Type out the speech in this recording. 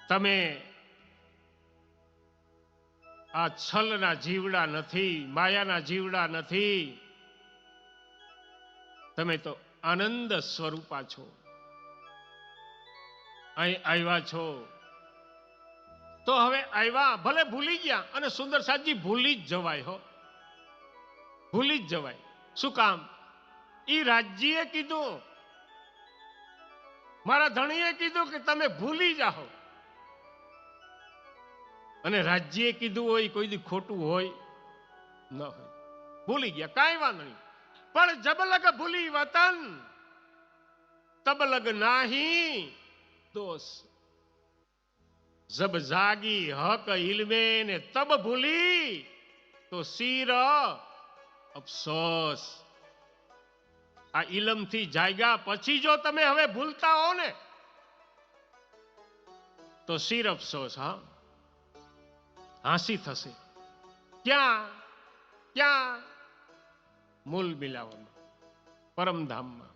તમે આ છલના જીવડા નથી, માયાના જીવડા નથી, તમે તો આનંદ સ્વરૂપા છો. અહીં આવ્યા છો તો હવે આવ્યા, ભલે ભૂલી ગયા, અને સુંદર સાજી ભૂલી જ જવાય હો, ભૂલી જ જવાય. શું કામ? ઈ રાજ્યએ કીધું, મારા ધણીએ કીધું કે તમે ભૂલી જાઓ, અને રાજ્યએ કીધું હોય કોઈ દી ખોટું હોય ન હોય. ભૂલી ગયા, કાંઈ વાંધો નહીં. પણ જબલગ ભૂલી વતન તબલગ નાહી દોષ. જબ જાગી હક ઇલ્મે ને તબ ભૂલી તો શીર અફસોસ. આ ઇલમ થી જાગ્યા પછી જો તમે હવે ભૂલતા હો ને તો શીર અફસોસ. હા, હાંસી થશે. ક્યાં? ક્યાં? મૂલ મિલાવવામાં, પરમધામમાં.